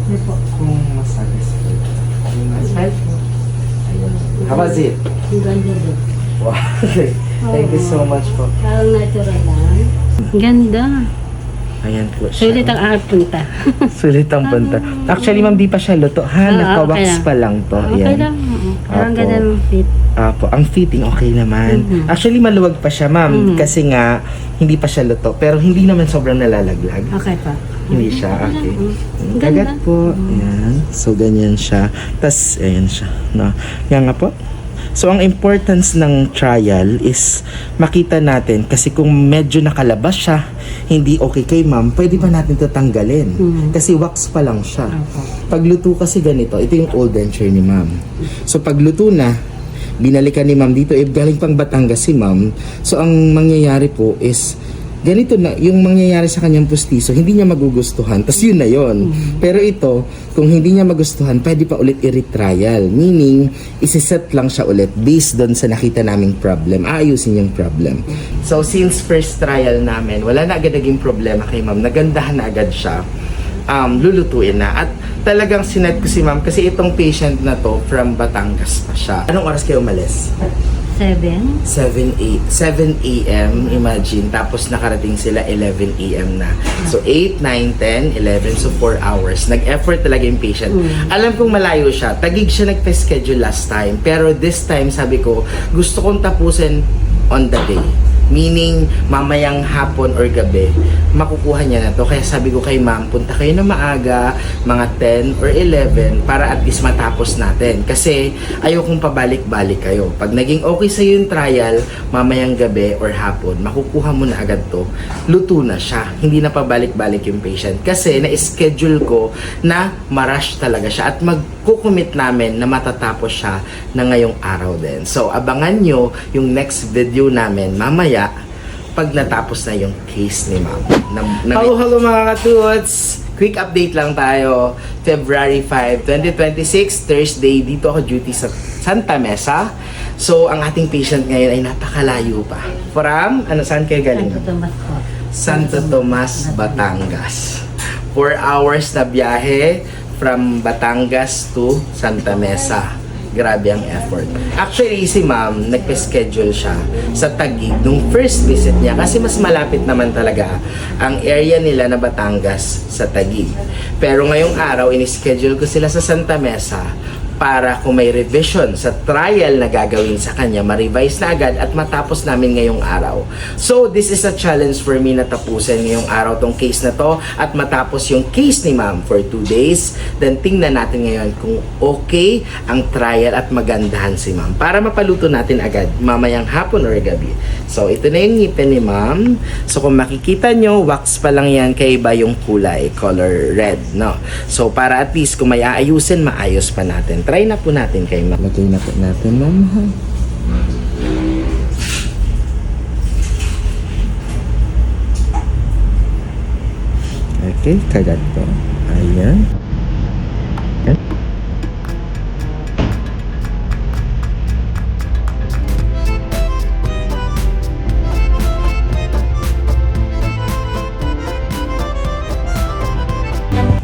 Hindi po. Kung masatisfied. Yung masatisfied? Ayun. How was it? Ang ganda po. Wow. Thank you so much po. Parang natural lang. Ganda. Ayan po siya. Sulit ang punta. Sulit ang punta. Actually, ma'am, di pa siya luto. Ha, nagka-wax pa lang to. Okay Ayan. lang. Parang Apo. ganda ng fit. Apo, ang fitting okay naman. Actually, maluwag pa siya, ma'am. Kasi nga, hindi pa siya luto. Pero hindi naman sobrang nalalaglag. Okay pa. Hindi siya, okay. Ganda. Kagat po. Ayan. So, ganyan siya. Tapos, ayan siya. No? Yan nga po. So, ang importance ng trial is makita natin kasi kung medyo nakalabas siya, hindi okay kay ma'am, pwede pa natin ito tanggalin. Kasi wax pa lang siya. Pagluto kasi ganito, ito yung old denture ni ma'am. So, pagluto na, binalikan ni ma'am dito, galing pang Batangas si ma'am. So, ang mangyayari po is, ganito na, yung mangyayari sa kanyang pustiso, hindi niya magugustuhan. Tapos yun na yun. Pero ito, kung hindi niya magustuhan, pwede pa ulit i-retrial. Meaning, isiset lang siya ulit based doon sa nakita naming problem. Aayusin yung problem. So, since first trial namin, wala na agad naging problema kay ma'am. Nagandahan na agad siya. Lulutuin na. At talagang sinet ko si ma'am kasi itong patient na to from Batangas pa siya. Anong oras kayo umalis? 7. 7 a.m. imagine, tapos nakarating sila 11 a.m. na. So 8, 9, 10, 11, so 4 hours. Nag-effort talaga yung patient. Alam kong malayo siya. Tagig siya nagpa-schedule last time. Pero this time, sabi ko, gusto kong tapusin on the day. Meaning, mamayang hapon or gabi, makukuha niya na to. Kaya sabi ko kay ma'am, punta kayo na maaga, mga 10 or 11, para at least matapos natin. Kasi, ayokong pabalik-balik kayo. Pag naging okay sa yung trial, mamayang gabi or hapon, makukuha mo na agad to. Luto na siya. Hindi na pabalik-balik yung patient. Kasi, na-schedule ko na ma-rush talaga siya at magkukumit namin na matatapos siya na ngayong araw din. So, abangan nyo yung next video namin mamaya pag natapos na yung case ni ma'am. Hello mga katuts! Quick update lang tayo. February 5, 2026, Thursday. Dito ako duty sa Santa Mesa. So, ang ating patient ngayon ay napakalayo pa. From, saan kayo galing? Santo Tomas, Batangas. 4 hours na biyahe from Batangas to Santa Mesa. Grabe ang effort. Actually, si ma'am, nagpa-schedule siya sa Taguig nung first visit niya kasi mas malapit naman talaga ang area nila na Batangas sa Taguig. Pero ngayong araw, in-schedule ko sila sa Santa Mesa para kung may revision sa trial na gagawin sa kanya, ma-revise na agad at matapos namin ngayong araw. So, this is a challenge for me na tapusin ngayong araw tong case na to at matapos yung case ni ma'am for 2 days. Then, tingnan natin ngayon kung okay ang trial at magandahan si ma'am para mapaluto natin agad mamayang hapon or gabi. So, ito na yung ngipin ni ma'am. So, kung makikita nyo, wax pa lang yan kaya iba yung kulay, color red, no? So, para at least kung may aayusin, maayos pa natin. Try na po natin kay ma'am. Lagay na po natin, ma'am. Okay, kagat po. Ayan.